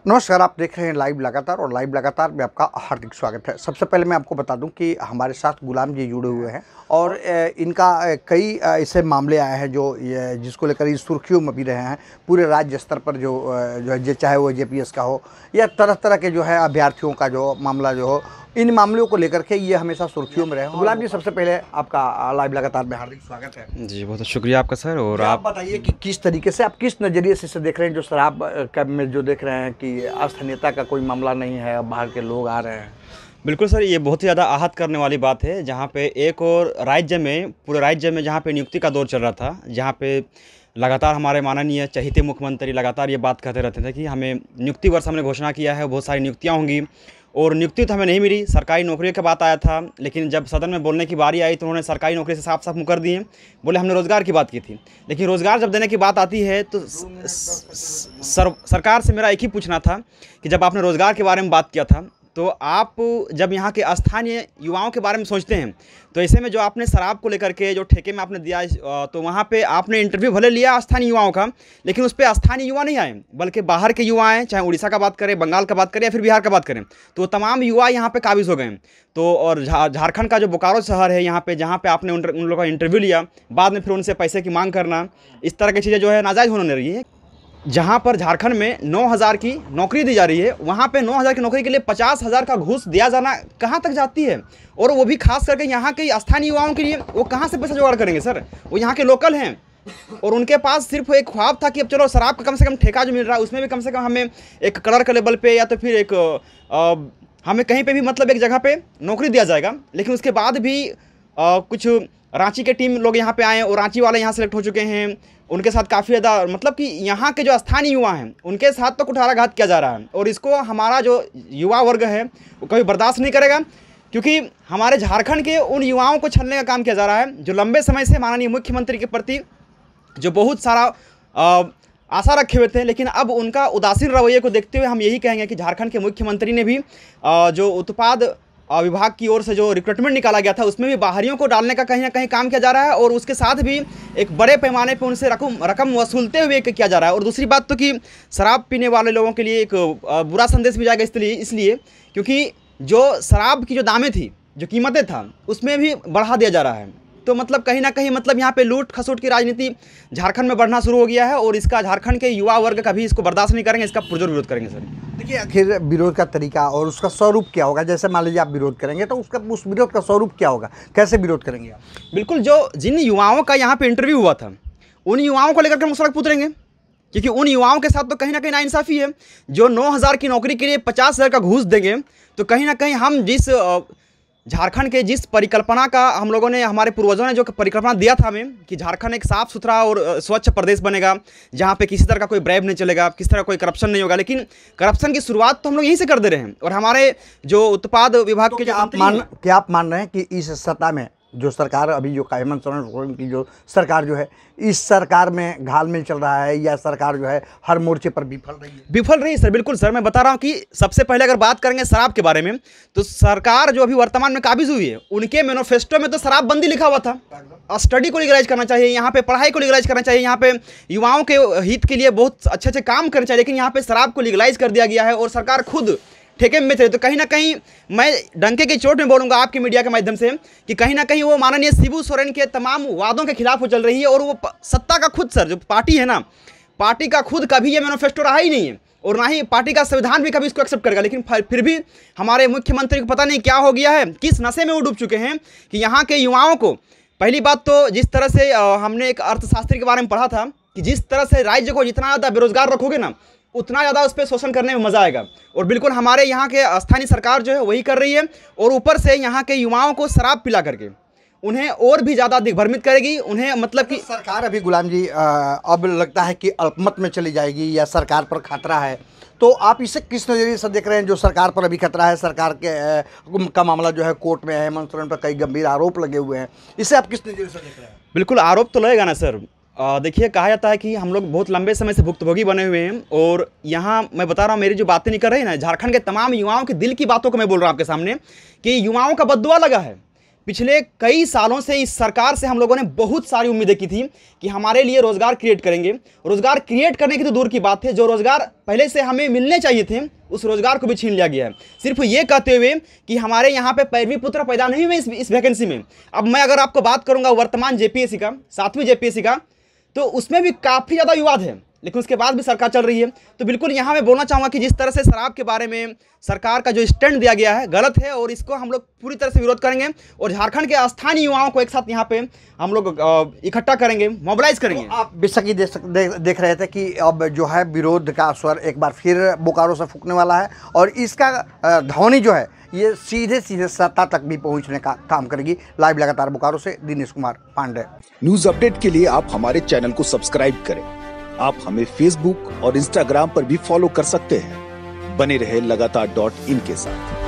नमस्कार, आप देख रहे हैं लाइव लगातार और लाइव लगातार में आपका हार्दिक स्वागत है। सबसे पहले मैं आपको बता दूं कि हमारे साथ गुलाम जी जुड़े हुए हैं और इनका कई ऐसे मामले आए हैं जिसको लेकर ये सुर्खियों में भी रहे हैं पूरे राज्य स्तर पर जो है चाहे वो जेपीएस का हो या तरह तरह के जो है अभ्यर्थियों का जो मामला जो हो, इन मामलों को लेकर के ये हमेशा सुर्खियों में रहे हैं। गुलाम जी, सबसे पहले आपका लाइव लगातार में हार्दिक स्वागत है। जी, बहुत शुक्रिया आपका सर। और आप बताइए कि किस तरीके से, आप किस नज़रिए से इसे देख रहे हैं, जो शराब का में जो देख रहे हैं कि अस्थानीयता का कोई मामला नहीं है, अब बाहर के लोग आ रहे हैं। बिल्कुल सर, ये बहुत ही ज़्यादा आहत करने वाली बात है, जहाँ पे एक और पूरे राज्य में जहाँ पे नियुक्ति का दौर चल रहा था, जहाँ पे लगातार हमारे माननीय चहेते मुख्यमंत्री लगातार ये बात कहते रहते थे कि हमें नियुक्ति वर्ष हमने घोषणा किया है, बहुत सारी नियुक्तियाँ होंगी और नियुक्ति तो हमें नहीं मिली। सरकारी नौकरियों की बात आया था, लेकिन जब सदन में बोलने की बारी आई तो उन्होंने सरकारी नौकरी से साफ साफ मुकर दिए, बोले हमने रोज़गार की बात की थी। लेकिन रोज़गार जब देने की बात आती है तो सरकार से मेरा एक ही पूछना था कि जब आपने रोज़गार के बारे में बात किया था तो आप जब यहाँ के स्थानीय युवाओं के बारे में सोचते हैं तो ऐसे में जो आपने शराब को लेकर के जो ठेके में आपने दिया, तो वहाँ पे आपने इंटरव्यू भले लिया स्थानीय युवाओं का, लेकिन उस पर स्थानीय युवा नहीं आए, बल्कि बाहर के युवा आए, चाहे उड़ीसा का बात करें, बंगाल का बात करें या फिर बिहार का बात करें, तो तमाम युवा यहाँ पे काबिज हो गए। तो और झारखंड का जो बोकारो शहर है यहाँ पे, जहाँ पे आपने उन लोगों का इंटरव्यू लिया, बाद में फिर उनसे पैसे की मांग करना, इस तरह की चीज़ें जो है नाजायज़ होने लगी है। जहाँ पर झारखंड में 9,000 की नौकरी दी जा रही है, वहाँ पे 9,000 की नौकरी के लिए 50,000 का घूस दिया जाना कहाँ तक जाती है? और वो भी खास करके यहाँ के स्थानीय युवाओं के लिए, वो कहाँ से पैसा जुगाड़ करेंगे सर? वो यहाँ के लोकल हैं और उनके पास सिर्फ एक ख्वाब था कि अब चलो शराब का कम से कम ठेका जो मिल रहा है उसमें भी कम से कम हमें एक कलर के लेवल पे या तो फिर एक हमें कहीं पे भी मतलब एक जगह पे नौकरी दिया जाएगा। लेकिन उसके बाद भी कुछ रांची के टीम लोग यहाँ पे आए और रांची वाले यहाँ सेलेक्ट हो चुके हैं, उनके साथ काफ़ी ज़्यादा मतलब कि यहाँ के जो स्थानीय युवा हैं उनके साथ तो कुठाराघात किया जा रहा है और इसको हमारा जो युवा वर्ग है वो कभी बर्दाश्त नहीं करेगा, क्योंकि हमारे झारखंड के उन युवाओं को छलने का काम किया जा रहा है जो लंबे समय से माननीय मुख्यमंत्री के प्रति जो बहुत सारा आशा रखे हुए थे। लेकिन अब उनका उदासीन रवैये को देखते हुए हम यही कहेंगे कि झारखंड के मुख्यमंत्री ने भी जो उत्पाद विभाग की ओर से जो रिक्रूटमेंट निकाला गया था उसमें भी बाहरियों को डालने का कहीं ना कहीं काम किया जा रहा है और उसके साथ भी एक बड़े पैमाने पे उनसे रकम वसूलते हुए किया जा रहा है। और दूसरी बात तो कि शराब पीने वाले लोगों के लिए एक बुरा संदेश भी जाएगा इसलिए क्योंकि जो शराब की जो दामें थी, जो कीमतें था, उसमें भी बढ़ा दिया जा रहा है। तो मतलब कहीं ना कहीं मतलब यहाँ पे लूट खसोट की राजनीति झारखंड में बढ़ना शुरू हो गया है और इसका झारखंड के युवा वर्ग कभी इसको बर्दाश्त नहीं करेंगे, इसका पुरजोर विरोध करेंगे सर। देखिए, आखिर विरोध का तरीका और उसका स्वरूप क्या होगा? जैसे मान लीजिए आप विरोध करेंगे तो उस विरोध का स्वरूप क्या होगा, कैसे विरोध करेंगे आप? बिल्कुल, जिन युवाओं का यहाँ पे इंटरव्यू हुआ था उन युवाओं को लेकर के हम सड़क उतरेंगे, क्योंकि उन युवाओं के साथ तो कहीं ना कहीं नाइंसाफ़ी है। जो 9,000 की नौकरी के लिए 50,000 का घूस देंगे, तो कहीं ना कहीं हम झारखंड के जिस परिकल्पना का हम लोगों ने, हमारे पूर्वजों ने जो परिकल्पना दिया था हमें कि झारखंड एक साफ़ सुथरा और स्वच्छ प्रदेश बनेगा जहाँ पे किसी तरह का कोई ब्राइब नहीं चलेगा, किसी तरह कोई करप्शन नहीं होगा, लेकिन करप्शन की शुरुआत तो हम लोग यहीं से कर दे रहे हैं। और हमारे जो उत्पाद विभाग के क्या आप मान रहे हैं कि इस सत्ता में जो सरकार अभी जो हेमंत सोरेन की जो सरकार जो है, इस सरकार में घालमेल चल रहा है या सरकार जो है हर मोर्चे पर विफल रही है? विफल रही सर, बिल्कुल सर। मैं बता रहा हूँ कि सबसे पहले अगर बात करेंगे शराब के बारे में, तो सरकार जो अभी वर्तमान में काबिज हुई है उनके मैनिफेस्टो में तो शराबबंदी लिखा हुआ था। स्टडी को लीगलाइज करना चाहिए, यहाँ पे पढ़ाई को लीगलाइज करना चाहिए, यहाँ पे युवाओं के हित के लिए बहुत अच्छे अच्छे काम करने चाहिए, लेकिन यहाँ पे शराब को लीगलाइज कर दिया गया है और सरकार खुद ठेके में चले। तो कहीं ना कहीं मैं डंके की चोट में बोलूँगा आपके मीडिया के माध्यम से कि कहीं ना कहीं वो माननीय शिबू सोरेन के तमाम वादों के खिलाफ वो चल रही है और वो सत्ता का खुद सर जो पार्टी है ना, पार्टी का खुद कभी ये मैनिफेस्टो रहा ही नहीं है और ना ही पार्टी का संविधान भी कभी इसको एक्सेप्ट करेगा। लेकिन फिर भी हमारे मुख्यमंत्री को पता नहीं क्या हो गया है, किस नशे में वो डूब चुके हैं कि यहाँ के युवाओं को, पहली बात तो जिस तरह से हमने एक अर्थशास्त्री के बारे में पढ़ा था कि जिस तरह से राज्य को जितना ज़्यादा बेरोजगार रखोगे ना, उतना ज़्यादा उस पर शोषण करने में मज़ा आएगा। और बिल्कुल हमारे यहाँ के स्थानीय सरकार जो है वही कर रही है और ऊपर से यहाँ के युवाओं को शराब पिला करके उन्हें और भी ज़्यादा दिग्भ्रमित करेगी। उन्हें मतलब कि सरकार अभी गुलाम जी अब लगता है कि अल्पमत में चली जाएगी या सरकार पर खतरा है, तो आप इसे किस नज़रिए से देख रहे हैं? जो सरकार पर अभी खतरा है, सरकार के का मामला जो है कोर्ट में है, हेमंत सोरेन पर कई गंभीर आरोप लगे हुए हैं, इसे आप किस नज़रिए से देख रहे हैं? बिल्कुल आरोप तो लगेगा ना सर। देखिए, कहा जाता है कि हम लोग बहुत लंबे समय से भुक्तभोगी बने हुए हैं और यहाँ मैं बता रहा हूँ, मेरी जो बातें निकल रही है ना, झारखंड के तमाम युवाओं के दिल की बातों को मैं बोल रहा हूँ आपके सामने कि युवाओं का बद्दुआ लगा है। पिछले कई सालों से इस सरकार से हम लोगों ने बहुत सारी उम्मीदें की थी कि हमारे लिए रोज़गार क्रिएट करेंगे। रोज़गार क्रिएट करने की तो दूर की बात है, जो रोज़गार पहले से हमें मिलने चाहिए थे उस रोज़गार को भी छीन लिया गया है, सिर्फ ये कहते हुए कि हमारे यहाँ पे 15वीं पुत्र पैदा नहीं हुए इस वैकेंसी में। अब मैं अगर आपको बात करूँगा वर्तमान जेपीएससी का, 7वीं जेपीएससी का, तो उसमें भी काफ़ी ज़्यादा विवाद है, लेकिन उसके बाद भी सरकार चल रही है। तो बिल्कुल यहाँ मैं बोलना चाहूँगा कि जिस तरह से शराब के बारे में सरकार का जो स्टैंड दिया गया है गलत है, और इसको हम लोग पूरी तरह से विरोध करेंगे और झारखंड के स्थानीय युवाओं को एक साथ यहाँ पे हम लोग इकट्ठा करेंगे, मोबिलाइज करेंगे। तो आप बेशक ही देख रहे थे कि अब जो है विरोध का स्वर एक बार फिर बोकारो से फूकने वाला है, और इसका ध्वनि जो है ये सीधे सीधे सत्ता तक भी पहुंचने का काम करेगी। लाइव लगातार बोकारो से दिनेश कुमार पांडे। न्यूज अपडेट के लिए आप हमारे चैनल को सब्सक्राइब करें। आप हमें फेसबुक और इंस्टाग्राम पर भी फॉलो कर सकते हैं। बने रहे लगातार.in के साथ।